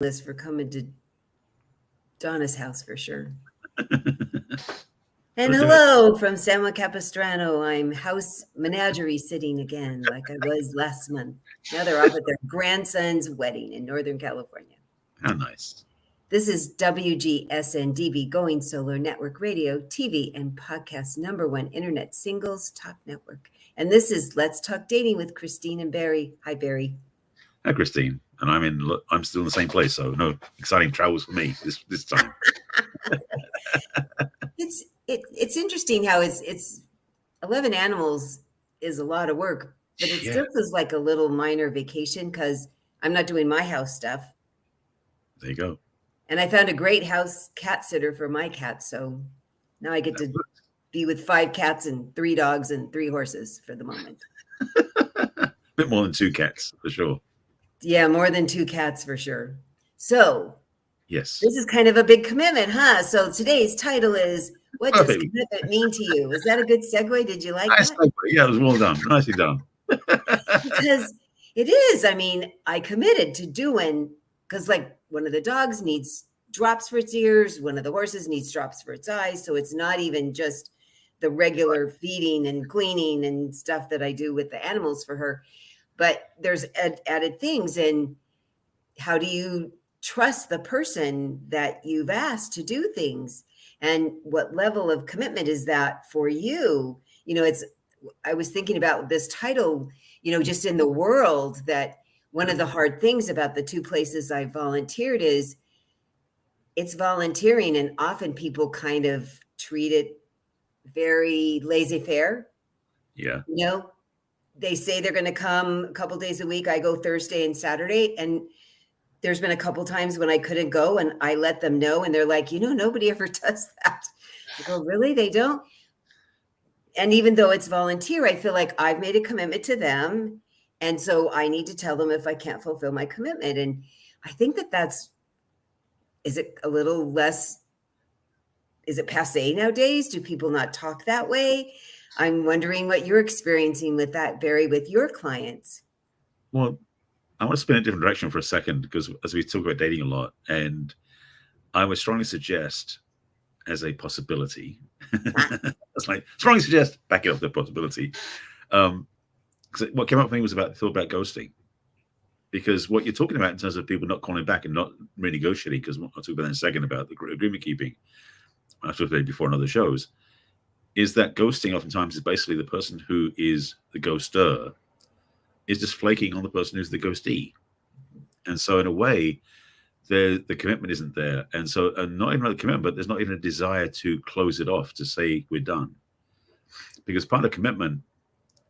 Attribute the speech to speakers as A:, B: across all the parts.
A: list for coming to Donna's house for sure. And hello from San Juan Capistrano. I'm house menagerie sitting again like I was last month. Now they're off at their grandson's wedding in Northern California.
B: How nice.
A: This is WGSN-DB, Going Solar Network Radio, TV, and podcast #1 Internet Singles Talk Network. And this is Let's Talk Dating with Christine and Barry. Hi, Barry.
B: Hi, Christine. And I'm still in the same place, so no exciting travels for me this time.
A: It's interesting how it's 11 animals is a lot of work, but it still feels like a little minor vacation because I'm not doing my house stuff.
B: There you go.
A: And I found a great house cat sitter for my cat, so now I get to be with 5 cats and 3 dogs and 3 horses for the moment.
B: A bit more than 2 cats, for sure.
A: Yeah, more than 2 cats for sure. So,
B: yes,
A: this is kind of a big commitment, huh? So today's title is, what does commitment mean to you? Is that a good segue? Did you like that?
B: Yeah, it was well done. Nicely done.
A: Because it is. I mean, I committed to doing, because like one of the dogs needs drops for its ears, one of the horses needs drops for its eyes. So it's not even just the regular feeding and cleaning and stuff that I do with the animals for her. But there's added things. And how do you trust the person that you've asked to do things? And what level of commitment is that for you? You know, I was thinking about this title, you know, just in the world, that one of the hard things about the 2 places I volunteered is it's volunteering. And often people kind of treat it very laissez-faire.
B: Yeah.
A: You know, they say they're going to come a couple days a week. I go Thursday and Saturday. And there's been a couple times when I couldn't go and I let them know. And they're like, you know, nobody ever does that. I go, really? They don't? And even though it's volunteer, I feel like I've made a commitment to them. And so I need to tell them if I can't fulfill my commitment. And I think is it a little less, is it passé nowadays? Do people not talk that way? I'm wondering what you're experiencing with that, Barry, with your clients.
B: Well, I want to spin a different direction for a second, because as we talk about dating a lot, and I would strongly suggest as a possibility, it's like strongly suggest, back it up the possibility. Because what came up for me was thought about ghosting, because what you're talking about in terms of people not calling back and not renegotiating, because I'll talk about that in a second about the agreement keeping, I've talked about it before in other shows, is that ghosting oftentimes is basically the person who is the ghoster is just flaking on the person who's the ghostee. And so in a way, the commitment isn't there. And so not even the commitment, but there's not even a desire to close it off, to say we're done. Because part of commitment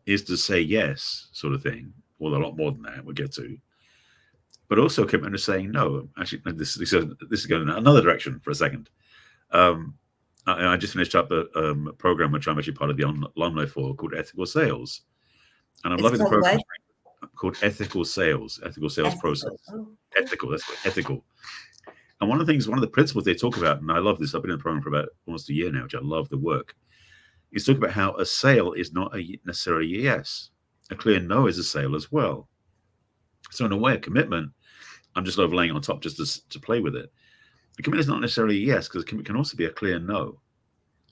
B: is to say yes, sort of thing, or a lot more than that we'll get to. But also commitment is saying no. Actually, this is going in another direction for a second. I just finished up a program which I'm actually part of the alumni for, called Ethical Sales. And I'm loving the program.
A: What?
B: Called Ethical Sales Process.
A: Oh.
B: Ethical, that's what, ethical. And one of the principles they talk about, and I love this, I've been in the program for about almost a year now, which I love the work, is talk about how a sale is not necessarily a yes. A clear no is a sale as well. So in a way, a commitment, I'm just overlaying on top just to play with it. A commitment is not necessarily a yes, because a commitment can also be a clear no.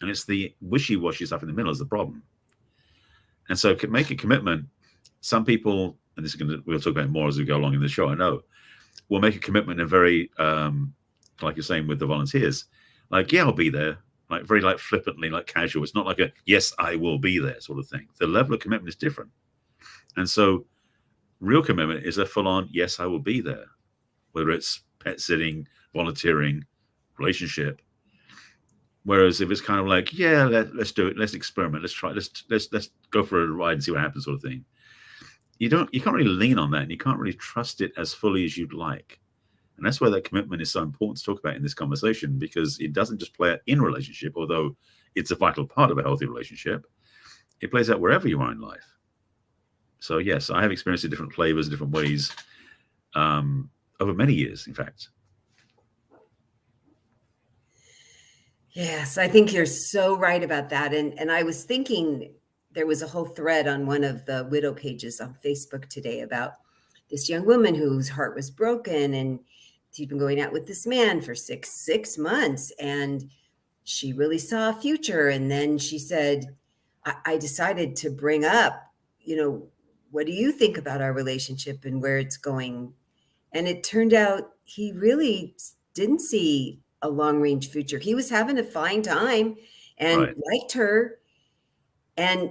B: And it's the wishy-washy stuff in the middle is the problem. And so to make a commitment, some people, and we'll talk about it more as we go along in the show, I know, will make a commitment in a very, like you're saying with the volunteers, like, yeah, I'll be there, like very like flippantly, like casual. It's not like a, yes, I will be there sort of thing. The level of commitment is different. And so real commitment is a full-on, yes, I will be there, whether it's pet sitting, volunteering, relationship. Whereas if it's kind of like, yeah, let's do it, let's experiment, let's try, let's go for a ride and see what happens, sort of thing. You can't really lean on that, and you can't really trust it as fully as you'd like. And that's why that commitment is so important to talk about in this conversation, because it doesn't just play out in relationship, although it's a vital part of a healthy relationship. It plays out wherever you are in life. So yes, I have experienced it different flavors, different ways, over many years, in fact.
A: Yes, I think you're so right about that. And I was thinking, there was a whole thread on one of the widow pages on Facebook today about this young woman whose heart was broken, and she'd been going out with this man for six months, and she really saw a future. And then she said, I decided to bring up, what do you think about our relationship and where it's going? And it turned out he really didn't see a long range future. He was having a fine time and
B: Right.
A: liked her. And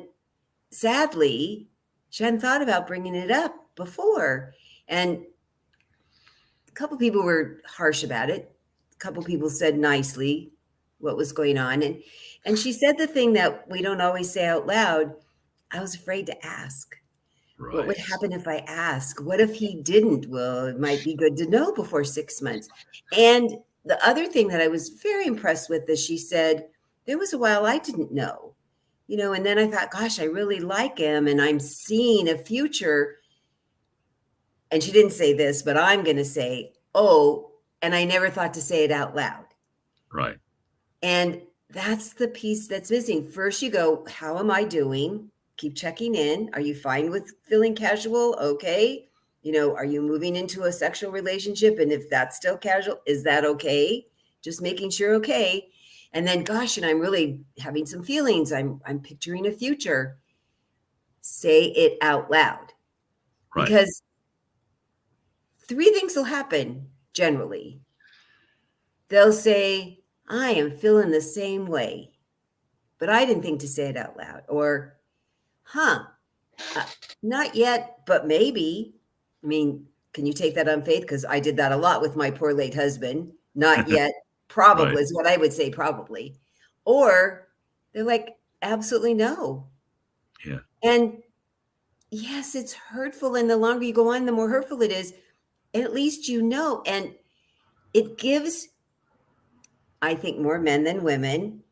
A: sadly, she hadn't thought about bringing it up before. And a couple people were harsh about it. A couple people said nicely what was going on. And she said the thing that we don't always say out loud. I was afraid to ask. What would
B: Right.
A: happen if I ask? What if he didn't? Well, it might be good to know before 6 months. And the other thing that I was very impressed with is she said, there was a while I didn't know, and then I thought, gosh, I really like him and I'm seeing a future. And she didn't say this, but I'm going to say, oh, and I never thought to say it out loud.
B: Right.
A: And that's the piece that's missing. First, you go, how am I doing? Keep checking in. Are you fine with feeling casual? Okay. Are you moving into a sexual relationship? And if that's still casual, is that okay? Just making sure, okay. And then, gosh, and I'm really having some feelings. I'm picturing a future. Say it out loud.
B: Right.
A: Because 3 things will happen generally. They'll say, I am feeling the same way, but I didn't think to say it out loud. Or, not yet, but maybe. I mean, can you take that on faith? Because I did that a lot with my poor late husband. Not yet, probably
B: Right.
A: is what I would say, probably. Or they're like, absolutely no.
B: Yeah.
A: And yes, it's hurtful. And the longer you go on, the more hurtful it is. And at least and it gives, I think, more men than women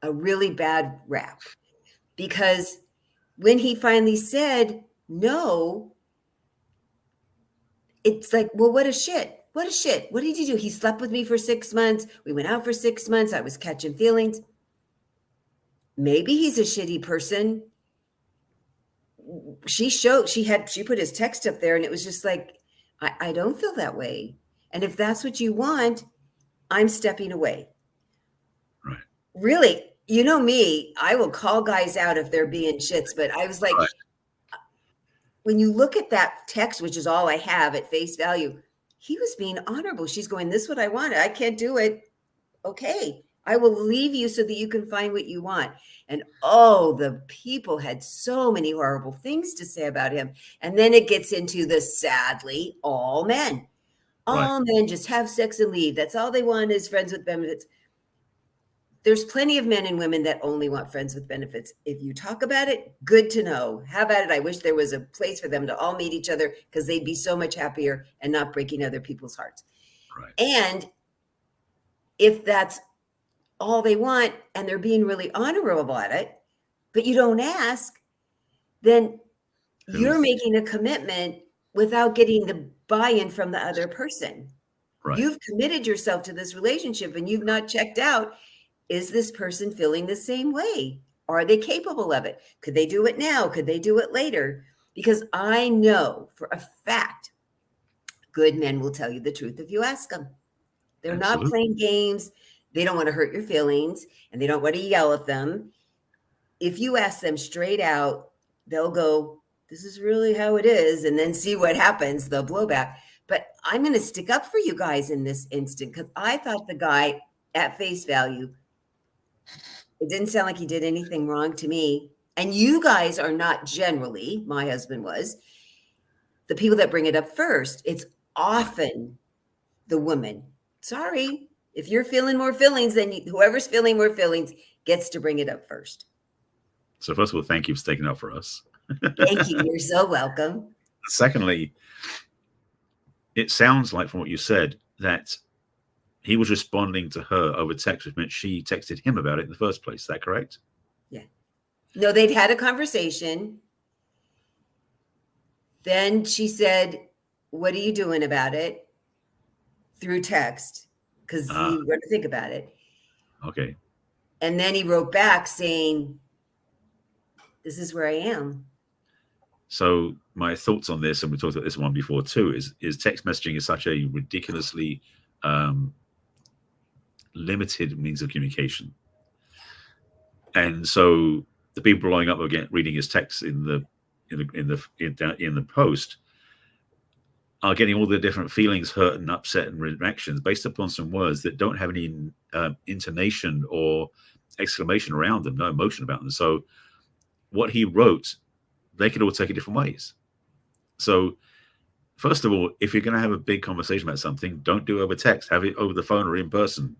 A: a really bad rap. Because when he finally said no, it's like, well, what a shit. What a shit. What did he do? He slept with me for 6 months. We went out for 6 months. I was catching feelings. Maybe he's a shitty person. She put his text up there and it was just like, I don't feel that way. And if that's what you want, I'm stepping away.
B: Right.
A: Really, you know me, I will call guys out if they're being shits, but I was like,
B: Right.
A: when you look at that text, which is all I have at face value, he was being honorable. She's going, this is what I wanted. I can't do it. Okay. I will leave you so that you can find what you want. And the people had so many horrible things to say about him. And then it gets into the sadly, all men.
B: Right.
A: All men just have sex and leave. That's all they want is friends with benefits. There's plenty of men and women that only want friends with benefits. If you talk about it, good to know. Have at it. I wish there was a place for them to all meet each other because they'd be so much happier and not breaking other people's hearts.
B: Right.
A: And if that's all they want and they're being really honorable about it, but you don't ask, then you're making a commitment without getting the buy-in from the other person.
B: Right.
A: You've committed yourself to this relationship and you've not checked out. Is this person feeling the same way? Are they capable of it? Could they do it now? Could they do it later? Because I know for a fact, good men will tell you the truth if you ask them. They're not
B: Absolutely.
A: playing games. They don't want to hurt your feelings and they don't want to yell at them. If you ask them straight out, they'll go, this is really how it is, and then see what happens. They'll blow back. But I'm going to stick up for you guys in this instant because I thought the guy at face value, it didn't sound like he did anything wrong to me. And you guys are not generally, my husband was, the people that bring it up first. It's often the woman. Sorry, if you're feeling more feelings, then whoever's feeling more feelings gets to bring it up first.
B: So first of all, thank you for sticking up for us.
A: Thank you. You're so welcome.
B: Secondly, it sounds like from what you said that he was responding to her over text, which meant she texted him about it in the first place. Is that correct?
A: Yeah. No, they'd had a conversation. Then she said, what are you doing about it? Through text, because he wanted to think about it.
B: Okay.
A: And then he wrote back saying, this is where I am.
B: So my thoughts on this, and we talked about this one before too, is text messaging is such a ridiculously limited means of communication. And so the people blowing up again, reading his text in the post, are getting all the different feelings, hurt and upset and reactions based upon some words that don't have any intonation or exclamation around them, no emotion about them. So what he wrote, they could all take it different ways. So first of all, if you're going to have a big conversation about something, don't do it over text. Have it over the phone or in person.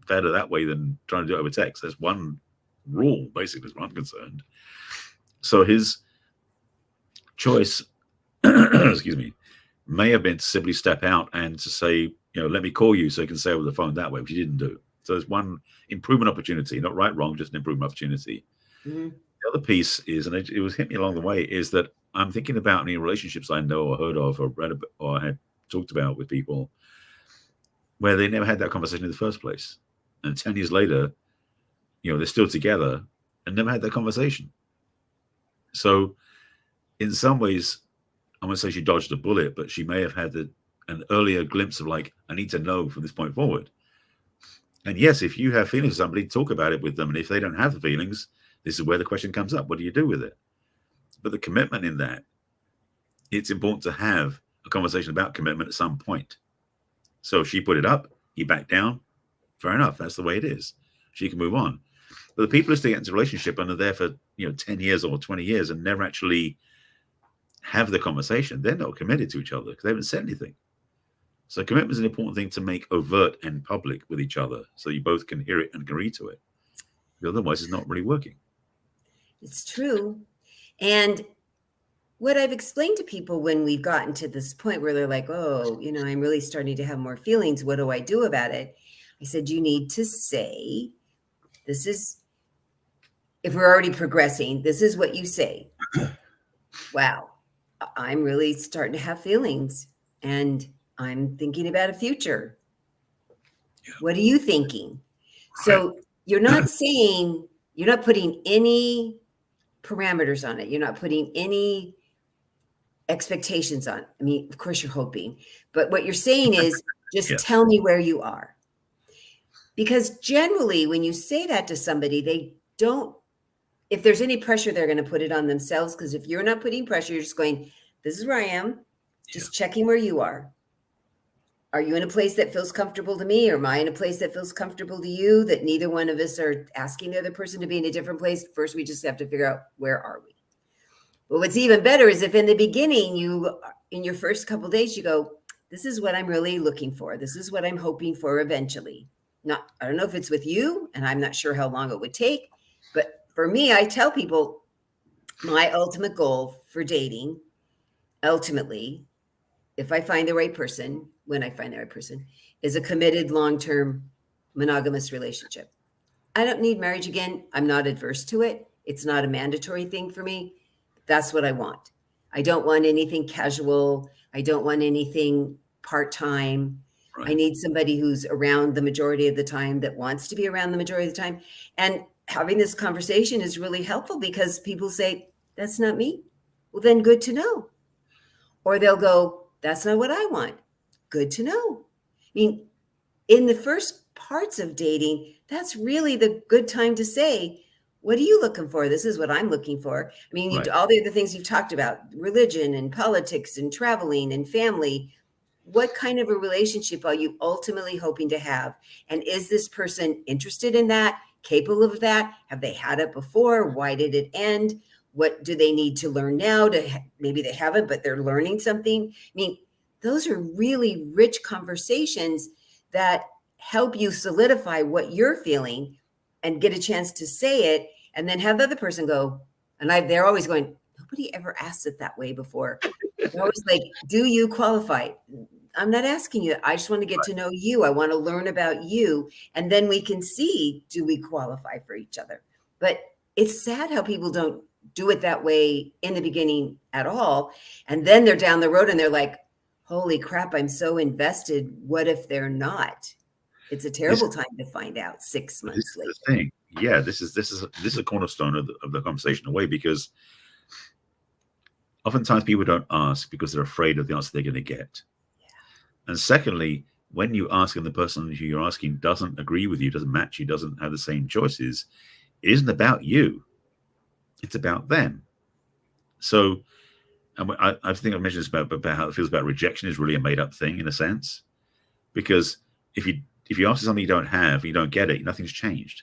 B: Better that way than trying to do it over text. There's one rule, basically, as far as I'm concerned. So his choice, excuse me, may have been to simply step out and to say, let me call you so you can say over the phone that way, which he didn't do. So there's one improvement opportunity, not right, wrong, just an improvement opportunity. Mm-hmm. The other piece is, and it was hit me along the way, is that I'm thinking about any relationships I know or heard of or read about, or had talked about with people where they never had that conversation in the first place. And 10 years later, they're still together and never had that conversation. So in some ways, I'm going to say she dodged a bullet, but she may have had an earlier glimpse of like, I need to know from this point forward. And yes, if you have feelings for somebody, talk about it with them. And if they don't have the feelings, this is where the question comes up. What do you do with it? But the commitment in that, it's important to have a conversation about commitment at some point. So if she put it up, you back down, fair enough. That's the way it is. She can move on. But the people who stay into a relationship and are there for 10 years or 20 years and never actually have the conversation, they're not committed to each other because they haven't said anything. So commitment is an important thing to make overt and public with each other so you both can hear it and agree to it. Otherwise, it's not really working.
A: It's true. And what I've explained to people when we've gotten to this point where they're like, oh, I'm really starting to have more feelings. What do I do about it? I said, you need to say, this is, if we're already progressing, this is what you say. Wow, I'm really starting to have feelings and I'm thinking about a future. Yeah. What are you thinking? So you're not saying, you're not putting any parameters on it. You're not putting any expectations on it. I mean, of course you're hoping, but what you're saying is just tell me where you are. Because generally when you say that to somebody, they don't, if there's any pressure, they're going to put it on themselves. Because if you're not putting pressure, you're just going, this is where I am, just checking where you are. Are you in a place that feels comfortable to me? Or am I in a place that feels comfortable to you? That neither one of us are asking the other person to be in a different place. First, we just have to figure out, where are we? But what's even better is if in the beginning, in your first couple of days, you go, this is what I'm really looking for. This is what I'm hoping for eventually. I don't know if it's with you, and I'm not sure how long it would take. But for me, I tell people my ultimate goal for dating, ultimately, if I find the right person, when I find the right person, is a committed long-term monogamous relationship. I don't need marriage again. I'm not adverse to it. It's not a mandatory thing for me. That's what I want. I don't want anything casual. I don't want anything part-time. Right. I need somebody who's around the majority of the time, that wants to be around the majority of the time. And having this conversation is really helpful because people say, that's not me. Well, then good to know. Or they'll go, that's not what I want. Good to know. I mean, in the first parts of dating, that's really the good time to say, what are you looking for? This is what I'm looking for. I mean, right. All the other things you've talked about, religion and politics and traveling and family. What kind of a relationship are you ultimately hoping to have? And is this person interested in that, capable of that? Have they had it before? Why did it end? What do they need to learn now? Maybe they haven't, but they're learning something. I mean, those are really rich conversations that help you solidify what you're feeling and get a chance to say it, and then have the other person go, and they're always going, nobody ever asked it that way before. They're always like, do you qualify? I'm not asking you. I just want to get to know you. I want to learn about you. And then we can see, do we qualify for each other? But it's sad how people don't do it that way in the beginning at all. And then they're down the road and they're like, holy crap, I'm so invested. What if they're not? It's a terrible time to find out 6 months later.
B: The thing. Yeah, this is a cornerstone of the conversation away, because oftentimes people don't ask because they're afraid of the answer they're going to get. Yeah. And secondly, when you ask and the person who you're asking doesn't agree with you, doesn't match you, doesn't have the same choices, it isn't about you. It's about them. So, and I think I've mentioned this about how it feels about rejection is really a made up thing in a sense, because if you ask for something you don't have, you don't get it, nothing's changed.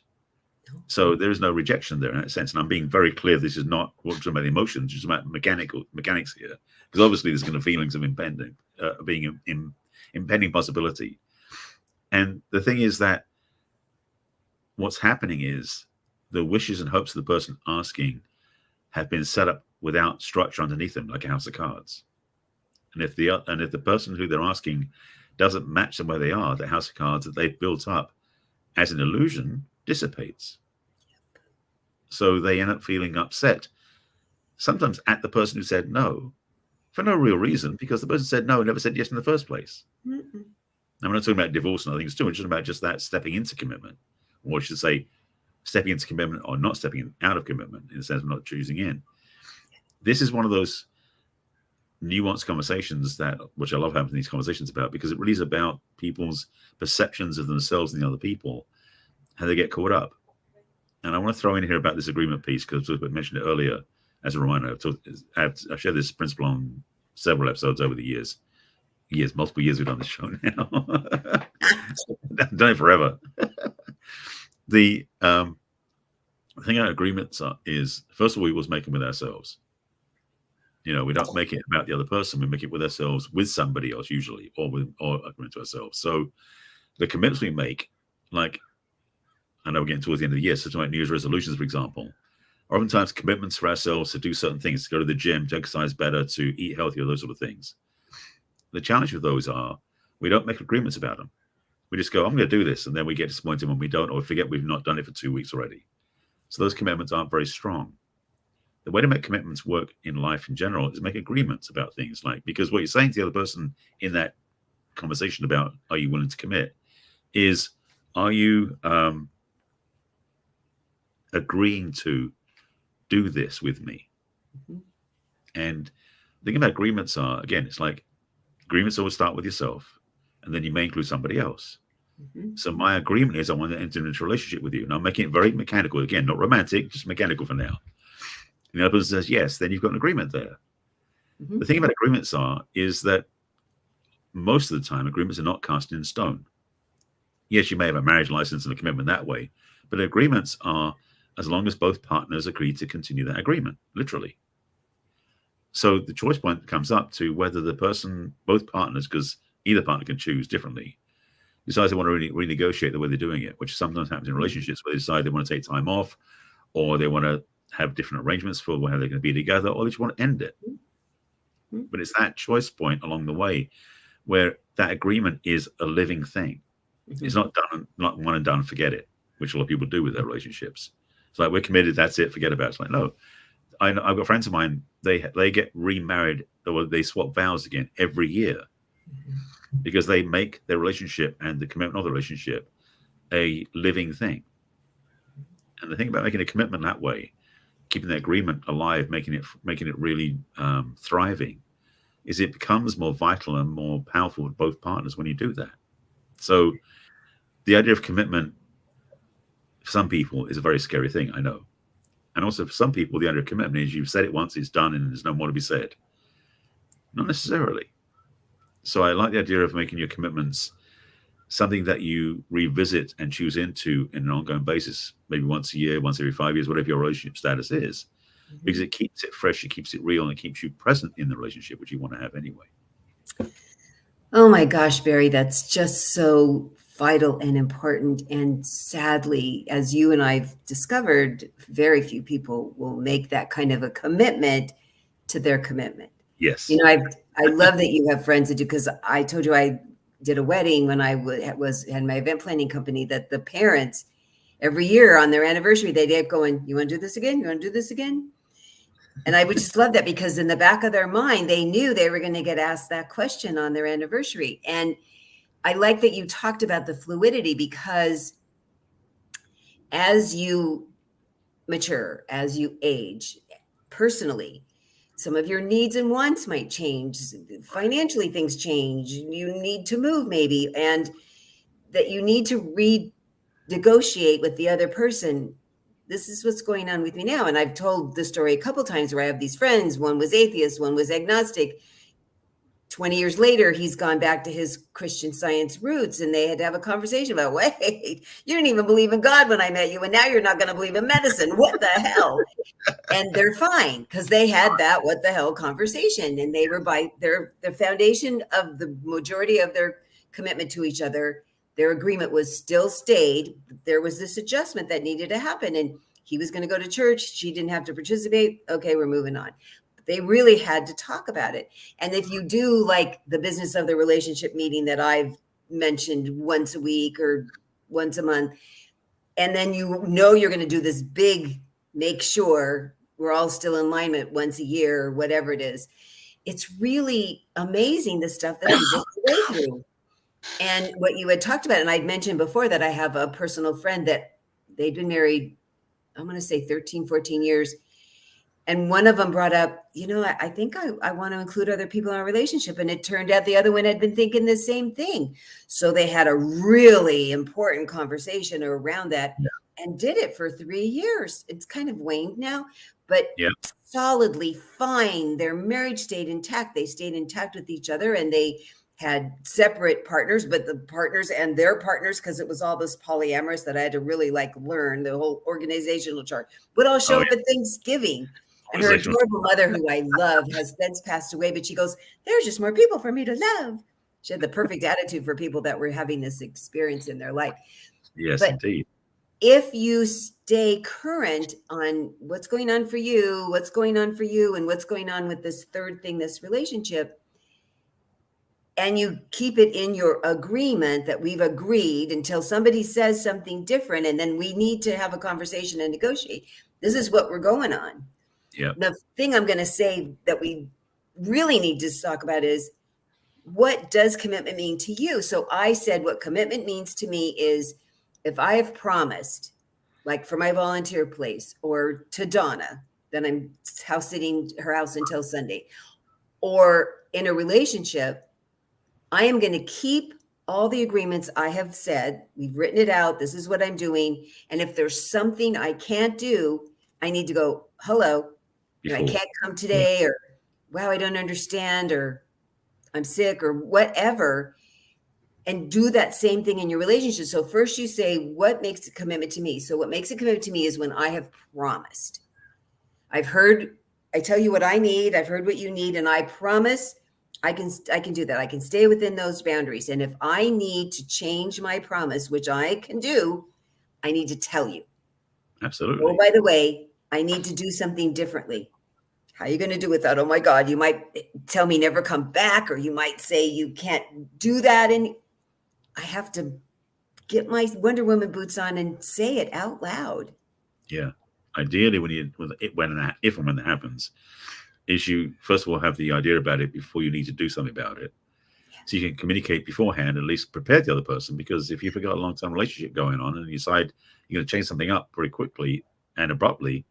B: So there is no rejection there in that sense. And I'm being very clear. This is not what we're talking about emotions. It's about mechanics here, because obviously there's kind of feelings of impending possibility. And the thing is that what's happening is the wishes and hopes of the person asking have been set up without structure underneath them, like a house of cards. And if the person who they're asking doesn't match them where they are, the house of cards that they've built up as an illusion dissipates. So they end up feeling upset, sometimes at the person who said no, for no real reason, because the person said no and never said yes in the first place. Mm-mm. I'm not talking about divorce and other things too. I'm just about just that stepping into commitment, or I should say, stepping into commitment or not stepping out of commitment in the sense of not choosing in. This is one of those nuanced conversations which I love having these conversations about, because it really is about people's perceptions of themselves and the other people, how they get caught up. And I want to throw in here about this agreement piece, because I mentioned it earlier as a reminder. I've shared this principle on several episodes over the years, multiple years we've done this show now. I've done it forever. The thing about agreements is, first of all, we always make them with ourselves. We don't make it about the other person. We make it with ourselves, with somebody else usually, or agreement to ourselves. So the commitments we make, like, I know we're getting towards the end of the year, so talking about New Year's resolutions, for example, are oftentimes commitments for ourselves to do certain things, to go to the gym, to exercise better, to eat healthier, those sort of things. The challenge with those are we don't make agreements about them. We just go, I'm going to do this, and then we get disappointed when we don't, or forget we've not done it for 2 weeks already. So those commitments aren't very strong. The way to make commitments work in life in general is make agreements about things, because what you're saying to the other person in that conversation about are you willing to commit is, are you agreeing to do this with me? Mm-hmm. And the thing about agreements are, again, it's like agreements always start with yourself, and then you may include somebody else. Mm-hmm. So my agreement is I want to enter into a relationship with you. And I'm making it very mechanical. Again, not romantic, just mechanical for now. And the other person says yes, then you've got an agreement there. Mm-hmm. The thing about agreements is that most of the time agreements are not cast in stone. Yes, you may have a marriage license and a commitment that way, but agreements are as long as both partners agree to continue that agreement, literally. So the choice point comes up to whether both partners, because either partner can choose differently, decides they want to renegotiate the way they're doing it, which sometimes happens in relationships where they decide they want to take time off, or they want to have different arrangements for how they're going to be together, or they just want to end it. Mm-hmm. But it's that choice point along the way where that agreement is a living thing. Mm-hmm. It's not one and done, forget it, which a lot of people do with their relationships. It's like, we're committed, that's it, forget about it. It's like, no. I've got friends of mine, they get remarried, or they swap vows again every year, mm-hmm. because they make their relationship and the commitment of the relationship a living thing. And the thing about making a commitment that way, keeping the agreement alive, making it really thriving, is it becomes more vital and more powerful for both partners when you do that. So the idea of commitment for some people is a very scary thing, I know. And also for some people, the idea of commitment is you've said it once, it's done, and there's no more to be said. Not necessarily. So I like the idea of making your commitments something that you revisit and choose into in an ongoing basis, maybe once a year, once every 5 years, whatever your relationship status is, mm-hmm. because it keeps it fresh, it keeps it real, and it keeps you present in the relationship, which you want to have anyway.
A: Oh my gosh, Barry, that's just so vital and important. And sadly, as you and I've discovered, very few people will make that kind of a commitment to their commitment.
B: Yes.
A: I love that you have friends that do, because I told you I did a wedding when I had my event planning company, that the parents every year on their anniversary, they'd be going, you want to do this again? You want to do this again? And I would just love that, because in the back of their mind, they knew they were going to get asked that question on their anniversary. And I like that you talked about the fluidity, because as you mature, as you age personally, some of your needs and wants might change. Financially, things change. You need to move maybe, and that you need to renegotiate with the other person. This is what's going on with me now. And I've told the story a couple times where I have these friends. One was atheist, one was agnostic. 20 years later, he's gone back to his Christian Science roots, and they had to have a conversation about, wait, you didn't even believe in God when I met you, and now you're not going to believe in medicine. What the hell? And they're fine because they had that what the hell conversation, and they were by the foundation of the majority of their commitment to each other. Their agreement was still stayed. There was this adjustment that needed to happen, and he was going to go to church. She didn't have to participate. Okay, we're moving on. They really had to talk about it. And if you do like the business of the relationship meeting that I've mentioned once a week or once a month, and then you know you're going to do this big, make sure we're all still in alignment once a year or whatever it is, it's really amazing the stuff that people go through. And what you had talked about, and I'd mentioned before that I have a personal friend that they'd been married, I'm going to say 13, 14 years. And one of them brought up, I think I want to include other people in our relationship. And it turned out the other one had been thinking the same thing. So they had a really important conversation around that and did it for 3 years. It's kind of waned now, but solidly fine. Their marriage stayed intact. They stayed intact with each other, and they had separate partners, but the partners and their partners, because it was all this polyamorous that I had to really learn the whole organizational chart, would all show up at Thanksgiving. And her adorable mother, who I love, has since passed away, but she goes, there's just more people for me to love. She had the perfect attitude for people that were having this experience in their life.
B: Yes,
A: but
B: indeed.
A: If you stay current on what's going on for you, and what's going on with this third thing, this relationship, and you keep it in your agreement that we've agreed until somebody says something different, and then we need to have a conversation and negotiate. This is what we're going on.
B: Yeah.
A: The thing I'm going to say that we really need to talk about is, what does commitment mean to you? So I said what commitment means to me is, if I have promised, like for my volunteer place, or to Donna, that I'm house sitting her house until Sunday, or in a relationship, I am going to keep all the agreements I have said. We've written it out. This is what I'm doing. And if there's something I can't do, I need to go, hello, I can't come today, or wow, I don't understand, or I'm sick, or whatever, and do that same thing in your relationship. So first you say, what makes a commitment to me? So what makes a commitment to me is when I have promised. I tell you what I need. I've heard what you need. And I promise I can do that. I can stay within those boundaries. And if I need to change my promise, which I can do, I need to tell you.
B: Absolutely.
A: Oh, by the way, I need to do something differerly. How are you going to do with that? Oh my God, you might tell me never come back, or you might say you can't do that. And I have to get my Wonder Woman boots on and say it out loud.
B: Yeah. Ideally, if and when that happens, is you first of all have the idea about it before you need to do something about it. So you can communicate beforehand, at least prepare the other person, because if you've got a long-term relationship going on and you decide you're going to change something up very quickly and abruptly,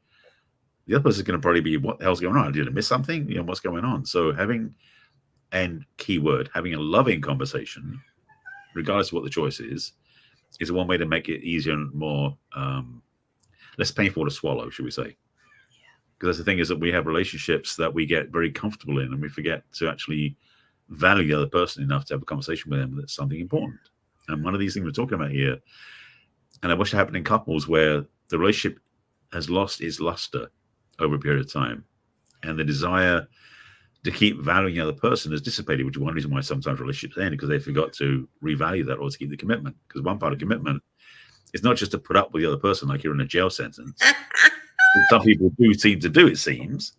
B: the other person is going to probably be, what the hell's going on? Did I miss something? What's going on? So having a loving conversation, regardless of what the choice is one way to make it easier and more, less painful to swallow, should we say. Because that's the thing, is that we have relationships that we get very comfortable in, and we forget to actually value the other person enough to have a conversation with them that's something important. And one of these things we're talking about here, and I wish it happened in couples where the relationship has lost its luster over a period of time, and the desire to keep valuing the other person has dissipated, which is one reason why sometimes relationships end, because they forgot to revalue that or to keep the commitment. Because one part of commitment is not just to put up with the other person like you're in a jail sentence. Some people do seem to do, it seems,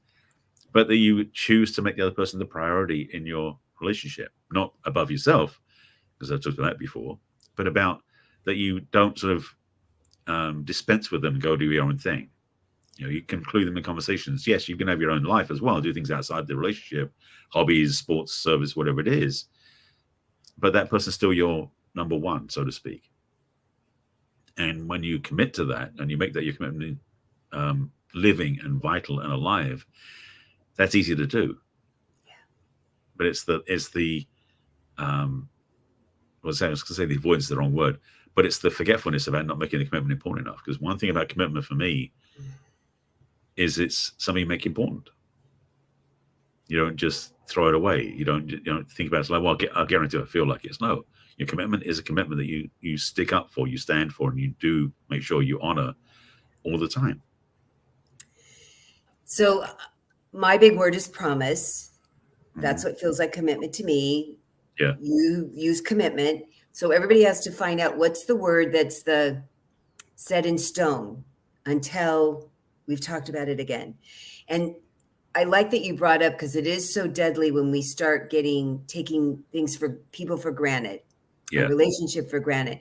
B: but that you choose to make the other person the priority in your relationship, not above yourself, because I've talked about that before, but about that you don't sort of dispense with them and go do your own thing. You can include them in conversations. Yes, you can have your own life as well, do things outside the relationship, hobbies, sports, service, whatever it is. But that person's still your number one, so to speak. And when you commit to that and you make that your commitment, living and vital and alive, That's easy to do. But it's the I was going to say the avoidance is the wrong word, but it's the forgetfulness about not making the commitment important enough. Because one thing about commitment for me is it's something you make important. You don't just throw it away. You don't think about it like, well, I'll guarantee I feel like it's. No, your commitment is a commitment that you stick up for, you stand for, and you do make sure you honor all the time.
A: So my big word is promise. That's what feels like commitment to me.
B: Yeah.
A: You use commitment. So everybody has to find out what's the word that's the set in stone until we've talked about it again. And I like that you brought up, because it is so deadly when we start taking things for people for granted, a relationship for granted.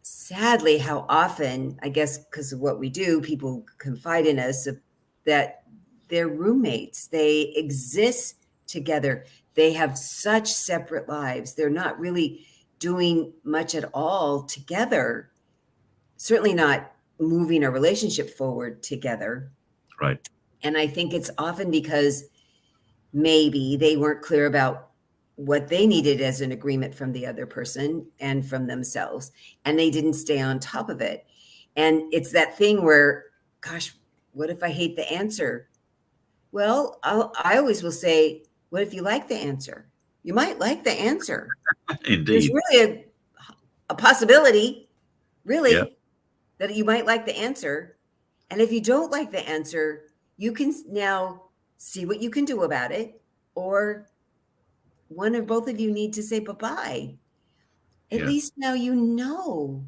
A: Sadly, how often, I guess, because of what we do, people confide in us that they're roommates. They exist together. They have such separate lives. They're not really doing much at all together. Certainly not moving a relationship forward together.
B: Right.
A: And I think it's often because maybe they weren't clear about what they needed as an agreement from the other person and from themselves, and they didn't stay on top of it. And it's that thing where, gosh, what if I hate the answer? Well, I always will say, what if you like the answer? You might like the answer.
B: Indeed.
A: There's really a possibility, really, that you might like the answer. And if you don't like the answer, you can now see what you can do about it, or one or both of you need to say bye-bye. At least now you know.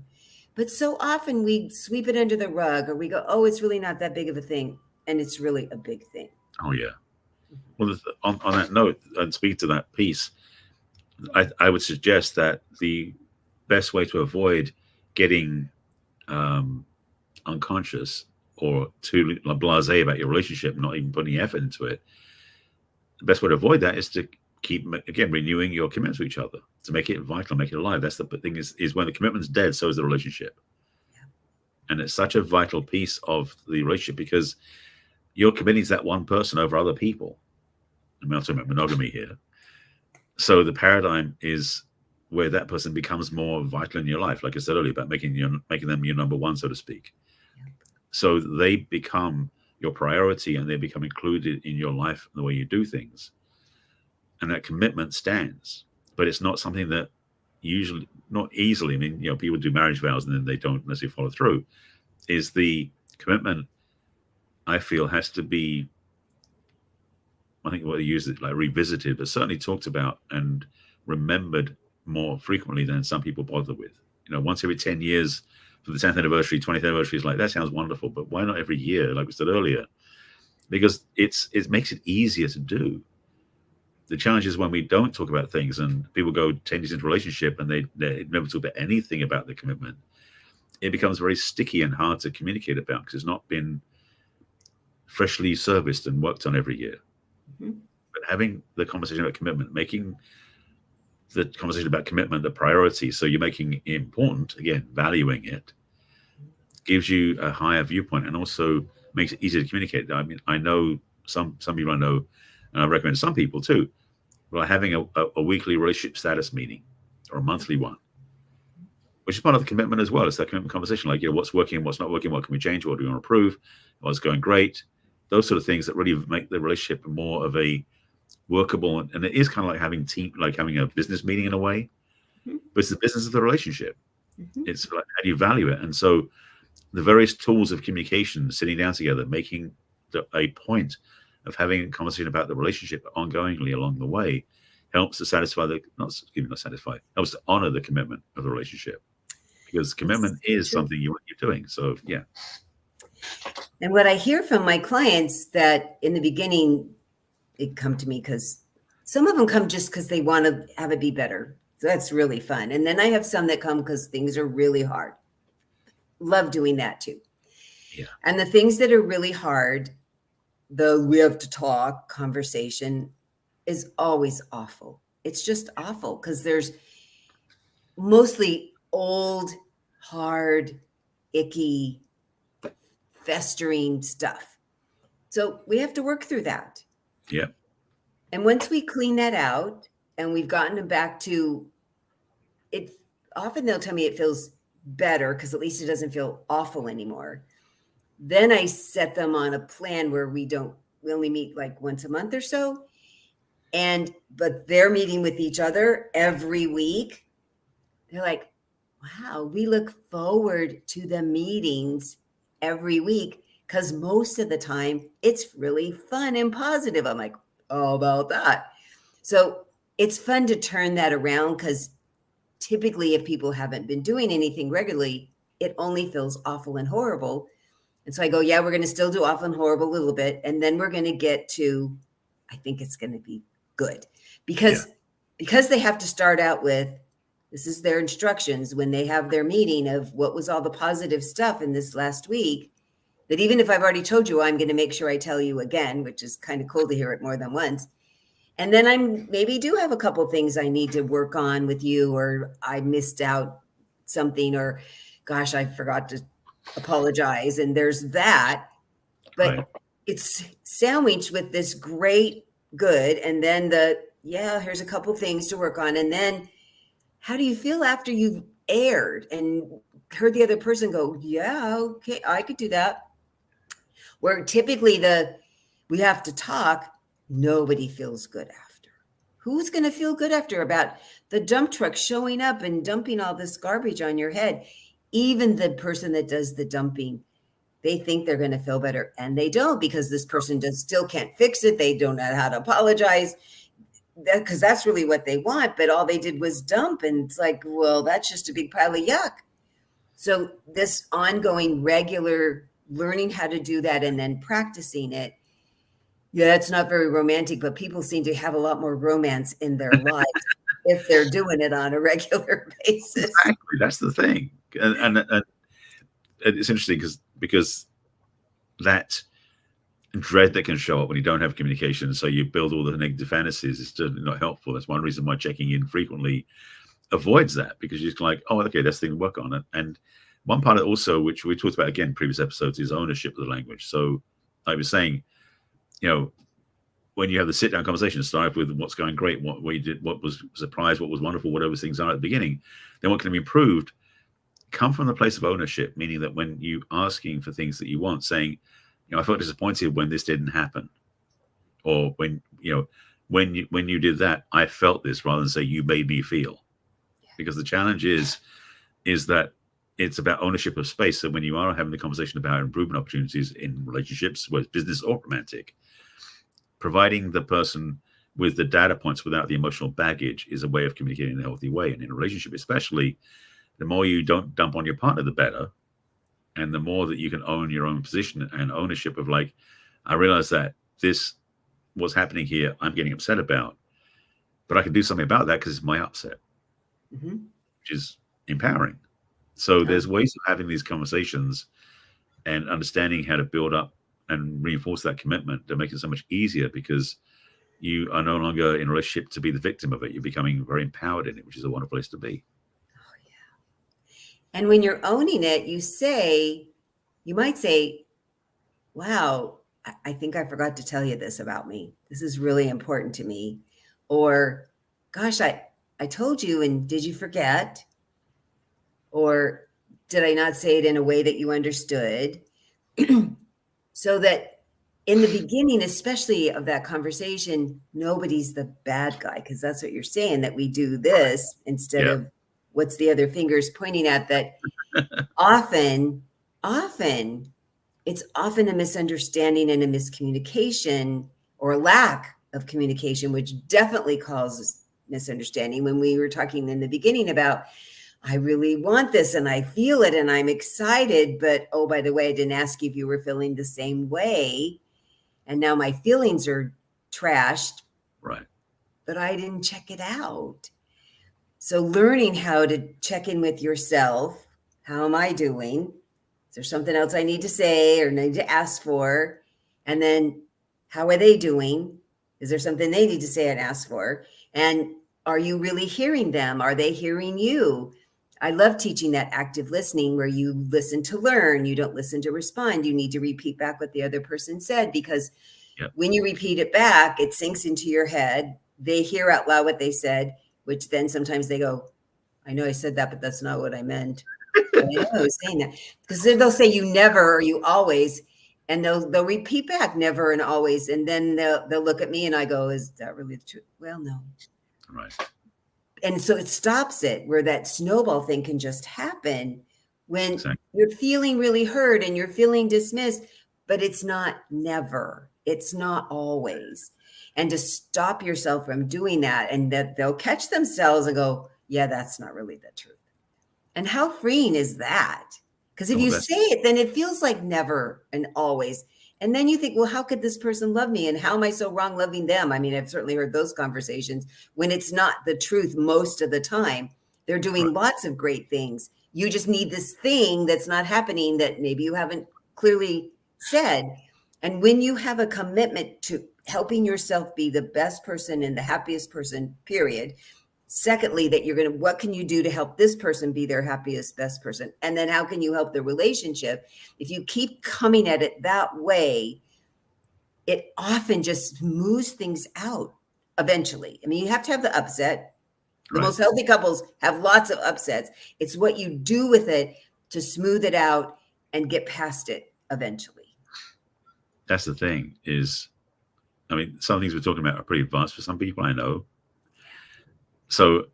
A: But so often we sweep it under the rug, or we go, oh, it's really not that big of a thing. And it's really a big thing.
B: Oh, yeah. Well, on that note, and speak to that piece, I would suggest that the best way to avoid getting unconscious or too blasé about your relationship, not even putting effort into it, the best way to avoid that is to keep, again, renewing your commitment to each other, to make it vital, make it alive. That's the thing, is when the commitment's dead, so is the relationship. And it's such a vital piece of the relationship, because you're committing to that one person over other people. I'm not talking about monogamy here. So the paradigm is where that person becomes more vital in your life, like I said earlier, about making them your number one, so to speak. So they become your priority, and they become included in your life and the way you do things. And that commitment stands, but it's not something that usually, not easily, I mean, people do marriage vows and then they don't necessarily follow through. Is the commitment, I feel, has to be, I think what they use it like revisited, but certainly talked about and remembered more frequently than some people bother with. Once every 10 years for the 10th anniversary, 20th anniversary, is like, that sounds wonderful, but why not every year, like we said earlier? Because it makes it easier to do. The challenge is when we don't talk about things, and people go 10 years into a relationship and they never talk about anything about the commitment. It becomes very sticky and hard to communicate about, because it's not been freshly serviced and worked on every year. But having the conversation about commitment, making the conversation about commitment the priority, so you're making it important, again, valuing it, gives you a higher viewpoint, and also makes it easier to communicate. I mean, I know some people I know, and I recommend some people too, like having a weekly relationship status meeting, or a monthly one, which is part of the commitment as well. It's that commitment conversation, like, what's working, what's not working, what can we change, what do we want to improve, what's going great, those sort of things that really make the relationship more of a workable. And it is kind of like having a business meeting in a way, but it's the business of the relationship. It's like, how do you value it? And so the various tools of communication, sitting down together, making a point of having a conversation about the relationship ongoingly along the way, helps to helps to honor the commitment of the relationship, because commitment is something you want to keep doing. So yeah.
A: And what I hear from my clients, that in the beginning, they come to me because some of them come just because they want to have it be better. So that's really fun. And then I have some that come because things are really hard. Love doing that too.
B: Yeah.
A: And the things that are really hard, the we have to talk conversation, is always awful. It's just awful, because there's mostly old, hard, icky, festering stuff. So we have to work through that.
B: Yeah.
A: And once we clean that out and we've gotten them back to it, often they'll tell me it feels better because at least it doesn't feel awful anymore. Then I set them on a plan where we only meet like once a month or so. But they're meeting with each other every week. They're like, wow, we look forward to the meetings every week because most of the time it's really fun and positive. I'm like, how about that? So it's fun to turn that around because typically if people haven't been doing anything regularly, it only feels awful and horrible. And so I go, yeah, we're going to still do awful and horrible a little bit. And then we're going to get to, I think it's going to be good because they have to start out with, this is their instructions when they have their meeting of what was all the positive stuff in this last week, that even if I've already told you, I'm going to make sure I tell you again, which is kind of cool to hear it more than once. And then I maybe do have a couple things I need to work on with you, or I missed out something, or gosh, I forgot to apologize. And there's that, but it's sandwiched with this great good. And then here's a couple things to work on. And then how do you feel after you've aired and heard the other person go, yeah, okay, I could do that. Where typically we have to talk, nobody feels good after. Who's going to feel good after about the dump truck showing up and dumping all this garbage on your head? Even the person that does the dumping, they think they're going to feel better and they don't, because this person still can't fix it. They don't know how to apologize because that's really what they want. But all they did was dump. And it's like, well, that's just a big pile of yuck. So this ongoing regular learning how to do that and then practicing it. Yeah, it's not very romantic, but people seem to have a lot more romance in their lives if they're doing it on a regular basis.
B: Exactly. That's the thing. And it's interesting because that dread that can show up when you don't have communication, so you build all the negative fantasies, is certainly not helpful. That's one reason why checking in frequently avoids that, because you're just like, oh, okay, that's the thing to work on it. And one part of also, which we talked about again in previous episodes, is ownership of the language. So I was saying, when you have the sit down conversation, start with what's going great, what you did, what was surprised, what was wonderful, whatever things are at the beginning, then what can be improved, come from the place of ownership, meaning that when you asking for things that you want, saying, I felt disappointed when this didn't happen, or when you did that, I felt this, rather than say you made me feel. Because the challenge is that it's about ownership of space. So when you are having the conversation about improvement opportunities in relationships, whether it's business or romantic, providing the person with the data points without the emotional baggage is a way of communicating in a healthy way. And in a relationship, especially, the more you don't dump on your partner, the better. And the more that you can own your own position and ownership of, like, I realize that this was happening here, I'm getting upset about, but I can do something about that because it's my upset, which is empowering. So there's ways of having these conversations and understanding how to build up and reinforce that commitment to make it so much easier, because you are no longer in a relationship to be the victim of it. You're becoming very empowered in it, which is a wonderful place to be.
A: Oh, yeah. And when you're owning it, you might say, wow, I think I forgot to tell you this about me. This is really important to me. Or, gosh, I told you, and did you forget? Or did I not say it in a way that you understood? So that in the beginning, especially of that conversation, nobody's the bad guy, because that's what you're saying, that we do this instead of what's the other fingers pointing at. That often it's often a misunderstanding and a miscommunication, or a lack of communication, which definitely causes misunderstanding. When we were talking in the beginning about, I really want this and I feel it and I'm excited, but oh, by the way, I didn't ask you if you were feeling the same way. And now my feelings are trashed.
B: Right.
A: But I didn't check it out. So learning how to check in with yourself. How am I doing? Is there something else I need to say or need to ask for? And then how are they doing? Is there something they need to say and ask for? And are you really hearing them? Are they hearing you? I love teaching that active listening, where you listen to learn. You don't listen to respond. You need to repeat back what the other person said, because
B: Yep.
A: When you repeat it back, it sinks into your head. They hear out loud what they said, which then sometimes they go, I know I said that, but that's not what I meant. But I know I was saying that. Because then they'll say you never or you always, and they'll repeat back never and always. And then they'll look at me and I go, is that really the truth? Well, no.
B: Right.
A: And so it stops it, where that snowball thing can just happen when
B: Exactly.
A: you're feeling really hurt and you're feeling dismissed, but it's not never, it's not always. And to stop yourself from doing that, and that they'll catch themselves and go, yeah, that's not really the truth. And how freeing is that? Because if
B: Oh,
A: you
B: that's
A: say it, then it feels like never and always. And then you think, well, how could this person love me? And how am I so wrong loving them? I mean, I've certainly heard those conversations when it's not the truth most of the time. They're doing
B: right.
A: lots of great things. You just need this thing that's not happening that maybe you haven't clearly said. And when you have a commitment to helping yourself be the best person and the happiest person, period. Secondly, that you're going to, what can you do to help this person be their happiest, best person? And then how can you help the relationship? If you keep coming at it that way, it often just smooths things out eventually. I mean, you have to have the upset. The
B: Right.
A: most healthy couples have lots of upsets. It's what you do with it to smooth it out and get past it eventually.
B: That's the thing is, I mean, some things we're talking about are pretty advanced for some people I know. So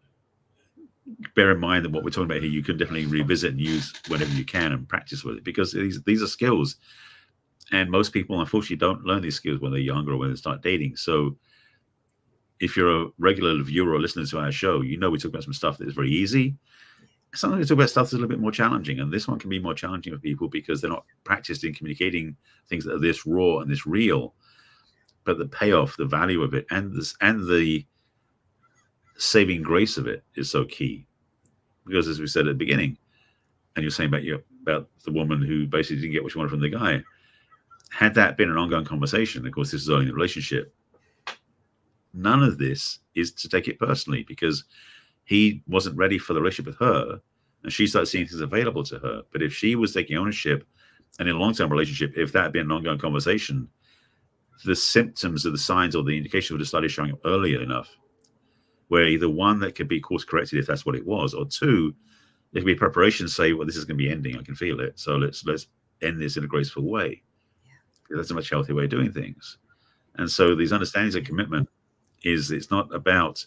B: bear in mind that what we're talking about here, you can definitely revisit and use whenever you can and practice with it, because these are skills. And most people, unfortunately, don't learn these skills when they're younger or when they start dating. So if you're a regular viewer or listener to our show, you know we talk about some stuff that is very easy. Sometimes we talk about stuff that's a little bit more challenging. And this one can be more challenging for people because they're not practiced in communicating things that are this raw and this real. But the payoff, the value of it, and the saving grace of it is so key. Because as we said at the beginning, and you're saying about the woman who basically didn't get what she wanted from the guy, had that been an ongoing conversation, of course, this is only the relationship, none of this is to take it personally, because he wasn't ready for the relationship with her, and she started seeing things available to her. But if she was taking ownership, and in a long-term relationship, if that had been an ongoing conversation, the symptoms or the signs or the indications would have started showing up earlier enough, where either one, that could be course corrected if that's what it was, or two, there could be preparation to say, well, this is going to be ending. I can feel it. So let's end this in a graceful way. That's a much healthier way of doing things. And so these understandings of commitment it's not about,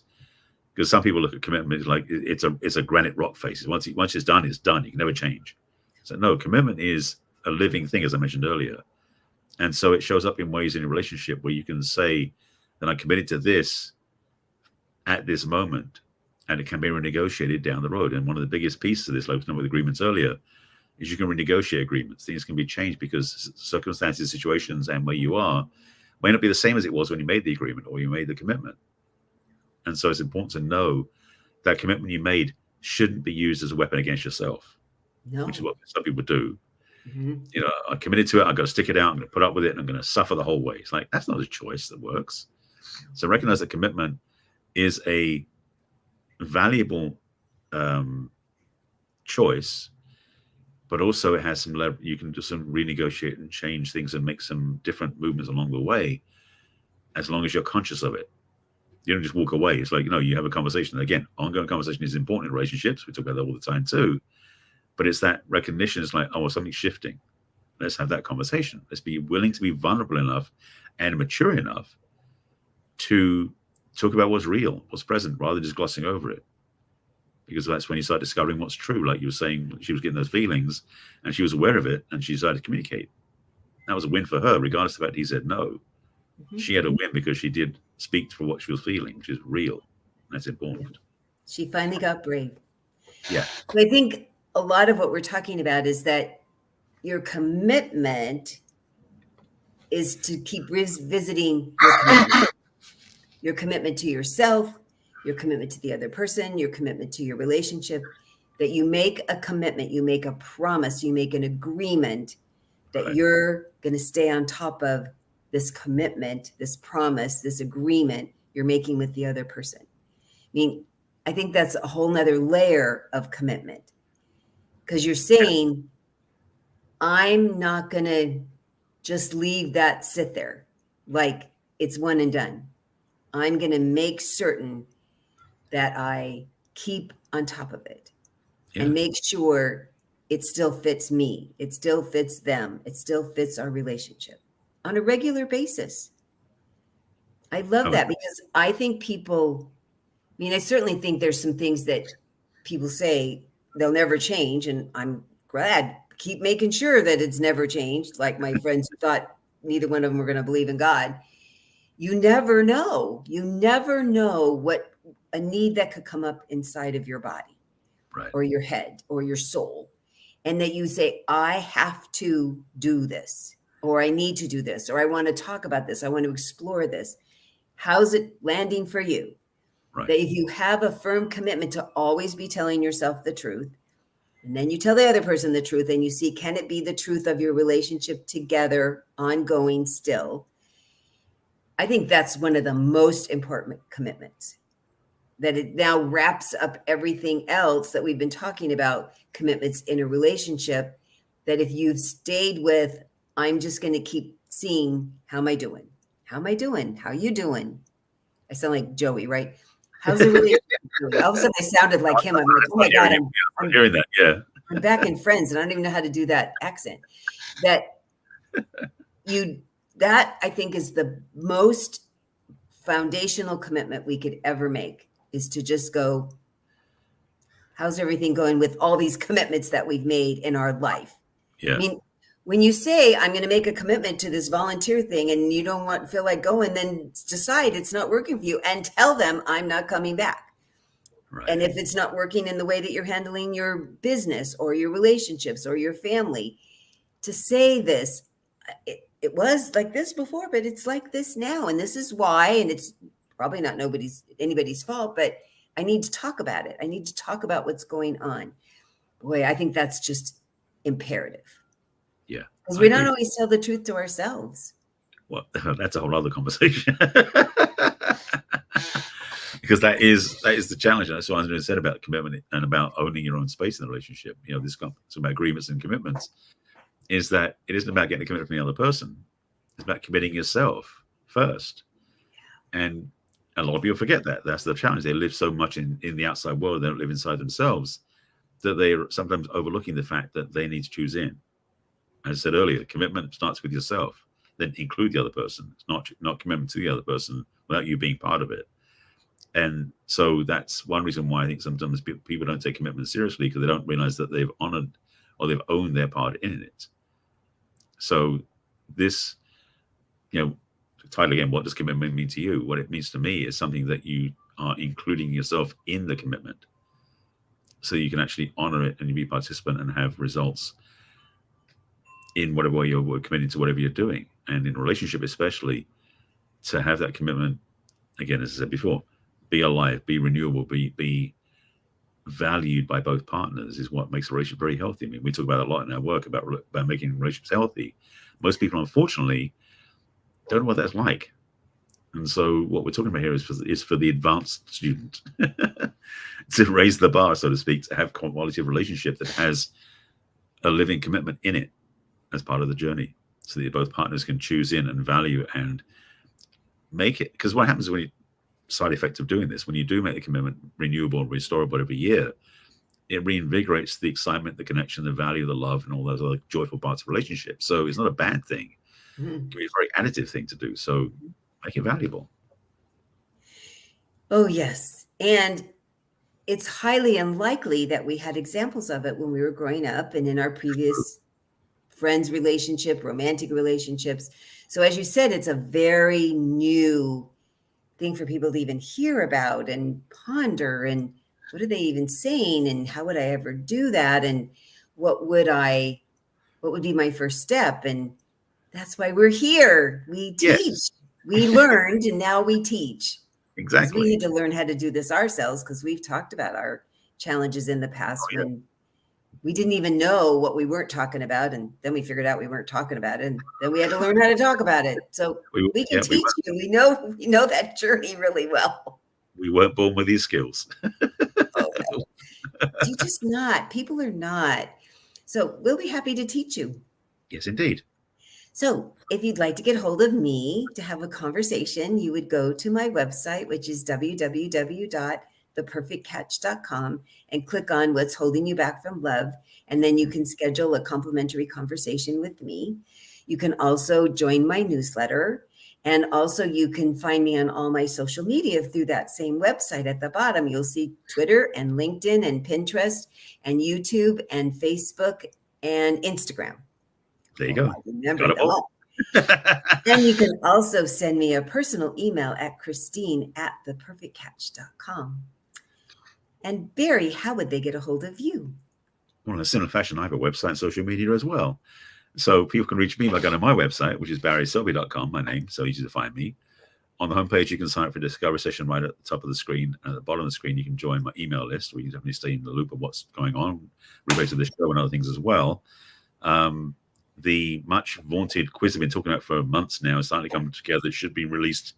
B: because some people look at commitment like it's a granite rock face. Once it's done, it's done. You can never change. So no, commitment is a living thing, as I mentioned earlier. And so it shows up in ways in a relationship where you can say that I'm committed to this at this moment, and it can be renegotiated down the road. And one of the biggest pieces of this, like we talked with agreements earlier, is you can renegotiate agreements. Things can be changed because circumstances, situations, and where you are may not be the same as it was when you made the agreement or you made the commitment. And so it's important to know that commitment you made shouldn't be used as a weapon against yourself, which is what some people do.
A: Mm-hmm.
B: You know, I committed to it. I've got to stick it out. I'm going to put up with it, and I'm going to suffer the whole way. It's like, that's not a choice that works. So recognize that commitment is a valuable choice, but also it has some you can just renegotiate and change things and make some different movements along the way, as long as you're conscious of it. You don't just walk away. It's like, you have a conversation. Again, ongoing conversation is important in relationships. We talk about that all the time too. But it's that recognition. It's like, oh, something's shifting. Let's have that conversation. Let's be willing to be vulnerable enough and mature enough to talk about what's real, what's present, rather than just glossing over it. Because that's when you start discovering what's true. Like you were saying, she was getting those feelings and she was aware of it, and she decided to communicate. That was a win for her, regardless of the fact he said no. Mm-hmm. She had a win because she did speak for what she was feeling, which is real. That's important.
A: She finally got brave.
B: Yeah.
A: So I think a lot of what we're talking about is that your commitment is to keep revisiting your commitment to yourself, your commitment to the other person, your commitment to your relationship, that you make a commitment, you make a promise, you make an agreement that you're going to stay on top of this commitment, this promise, this agreement you're making with the other person. I mean, I think that's a whole nother layer of commitment, because you're saying, I'm not going to just leave that sit there. like it's one and done. I'm going to make certain that I keep on top of it and make sure it still fits me. It still fits them. It still fits our relationship on a regular basis. I love that because I think people, I mean, I certainly think there's some things that people say they'll never change. And I'm glad, keep making sure that it's never changed. Like my friends who thought neither one of them were going to believe in God. You never know. You never know what a need that could come up inside of your body or your head or your soul. And that you say, I have to do this, or I need to do this, or I want to talk about this. I want to explore this. How's it landing for you?
B: Right.
A: That if you have a firm commitment to always be telling yourself the truth, and then you tell the other person the truth, and you see, can it be the truth of your relationship together, ongoing still? I think that's one of the most important commitments, that it now wraps up everything else that we've been talking about, commitments in a relationship, that if you've stayed with, I'm just going to keep seeing, how am I doing? How am I doing? How you doing? I sound like Joey, right? How's the relationship doing? All of a sudden I sounded like him. I'm like, oh my God,
B: I'm hearing that. Yeah.
A: I'm back in Friends and I don't even know how to do that accent. That I think is the most foundational commitment we could ever make, is to just go, how's everything going with all these commitments that we've made in our life?
B: Yeah.
A: I mean, when you say, I'm going to make a commitment to this volunteer thing and you don't feel like going, then decide it's not working for you and tell them I'm not coming back. Right. And if it's not working in the way that you're handling your business or your relationships or your family, to say this, it was like this before, but it's like this now. And this is why, and it's probably not anybody's fault, but I need to talk about it. I need to talk about what's going on. Boy, I think that's just imperative.
B: Yeah.
A: Because we don't always tell the truth to ourselves.
B: Well, that's a whole other conversation. Because that is the challenge. And that's what I said about commitment and about owning your own space in the relationship. You know, this concept about agreements and commitments is that it isn't about getting a commitment from the other person. It's about committing yourself first. And a lot of people forget that. That's the challenge. They live so much in the outside world, they don't live inside themselves, that they're sometimes overlooking the fact that they need to choose in. As I said earlier, commitment starts with yourself, then include the other person. It's not commitment to the other person without you being part of it. And so that's one reason why I think sometimes people don't take commitment seriously, because they don't realize that they've honored or they've owned their part in it. So this, title again, what does commitment mean to you? What it means to me is something that you are including yourself in the commitment, so you can actually honor it and you be a participant and have results in whatever way you're committing to, whatever you're doing. And in a relationship, especially, to have that commitment, again, as I said before, be alive, be renewable, be valued by both partners is what makes a relationship very healthy. I mean, we talk about a lot in our work about making relationships healthy. Most people, unfortunately, don't know what that's like. And so what we're talking about here is for the advanced student to raise the bar, so to speak, to have quality of relationship that has a living commitment in it as part of the journey, so that both partners can choose in and value and make it. Because what happens when you side effect of doing this, when you do make the commitment renewable and restorable every year, it reinvigorates the excitement, the connection, the value, the love, and all those other joyful parts of relationships. So it's not a bad thing. It can be a very additive thing to do. So make it valuable.
A: Oh, yes. And it's highly unlikely that we had examples of it when we were growing up and in our previous friends relationship, romantic relationships. So as you said, it's a very new thing for people to even hear about and ponder, and what are they even saying, and how would I ever do that, and what would be my first step? And that's why we're here. We teach. Yes. We learned, and now we teach.
B: Exactly.
A: We need to learn how to do this ourselves, because we've talked about our challenges in the past when we didn't even know what we weren't talking about, and then we figured out we weren't talking about it, and then we had to learn how to talk about it. So we can teach you. We know that journey really well.
B: We weren't born with these skills.
A: Oh, no. You're just not. People are not. So we'll be happy to teach you.
B: Yes, indeed.
A: So, if you'd like to get hold of me to have a conversation, you would go to my website, which is www.theperfectcatch.com, and click on What's Holding You Back from Love. And then you can schedule a complimentary conversation with me. You can also join my newsletter. And also, you can find me on all my social media through that same website. At the bottom, you'll see Twitter and LinkedIn and Pinterest and YouTube and Facebook and Instagram.
B: There you go.
A: I remember
B: Got it
A: them
B: all.
A: all. And you can also send me a personal email at Christine@theperfectcatch.com. And Barry, how would they get a hold of you?
B: Well, in a similar fashion, I have a website and social media as well. So people can reach me by going to my website, which is barryselby.com, my name, so easy to find me. On the homepage, you can sign up for a discovery session right at the top of the screen. And at the bottom of the screen, you can join my email list, where you definitely stay in the loop of what's going on, related to the show and other things as well. The much vaunted quiz I've been talking about for months now is starting to come together. It should be released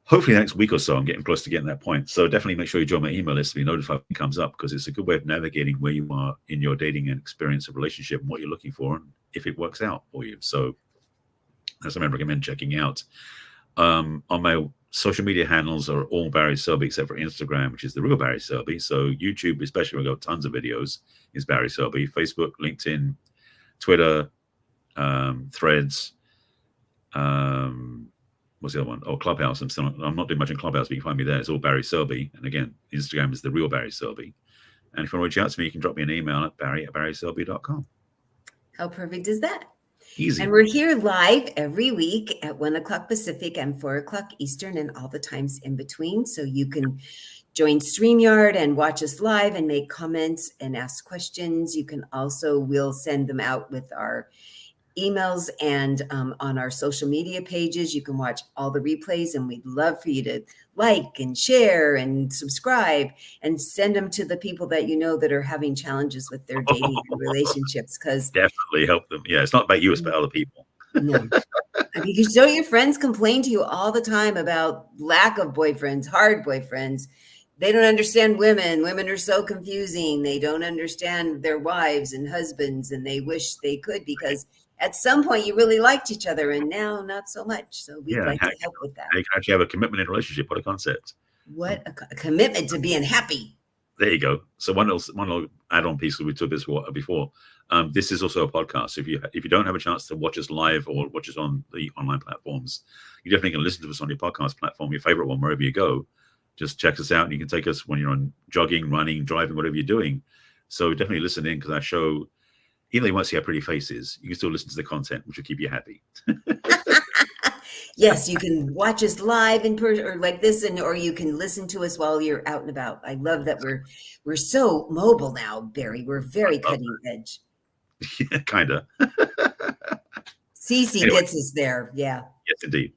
B: hopefully the next week or so. I'm getting close to getting that point. So definitely make sure you join my email list to be notified when it comes up, because it's a good way of navigating where you are in your dating and experience of relationship and what you're looking for and if it works out for you. So that's something I recommend checking out. On my social media handles are all Barry Selby except for Instagram, which is the real Barry Selby. So YouTube, especially where I've got tons of videos, is Barry Selby. Facebook, LinkedIn, Twitter, Threads, what's the other one? Oh, Clubhouse. I'm not doing much in Clubhouse, but you can find me there. It's all Barry Selby. And again, Instagram is the real Barry Selby. And if you want to reach out to me, you can drop me an email at barry@barryselby.com.
A: How perfect is that?
B: Easy.
A: And we're here live every week at 1 o'clock Pacific and 4 o'clock Eastern and all the times in between. So you can join StreamYard and watch us live and make comments and ask questions. You can also, we'll send them out with our emails and on our social media pages. You can watch all the replays, and we'd love for you to like and share and subscribe and send them to the people that you know that are having challenges with their dating and relationships, because
B: definitely help them. Yeah, it's not about you, it's about other people.
A: No. Because don't your friends complain to you all the time about lack of boyfriends, hard boyfriends? They don't understand women. Women are so confusing. They don't understand their wives and husbands, and they wish they could, because at some point you really liked each other, and now not so much. So we'd like to help with that.
B: They can actually have a commitment in a relationship. What a concept.
A: What a commitment to being happy.
B: There you go. So one little add-on piece we took this before. This is also a podcast. So if you don't have a chance to watch us live or watch us on the online platforms, you definitely can listen to us on your podcast platform, your favorite one, wherever you go. Just check us out, and you can take us when you're on jogging, running, driving, whatever you're doing. So definitely listen in, because our show, even though you won't see our pretty faces, you can still listen to the content, which will keep you happy.
A: Yes, you can watch us live in person or like this, or you can listen to us while you're out and about. I love that we're so mobile now, Barry. We're very cutting edge.
B: Yeah, kind of.
A: Cece gets us there. Yeah.
B: Yes, indeed.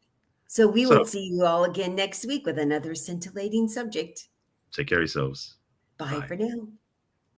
A: So we will see you all again next week with another scintillating subject.
B: Take care of yourselves.
A: Bye for now.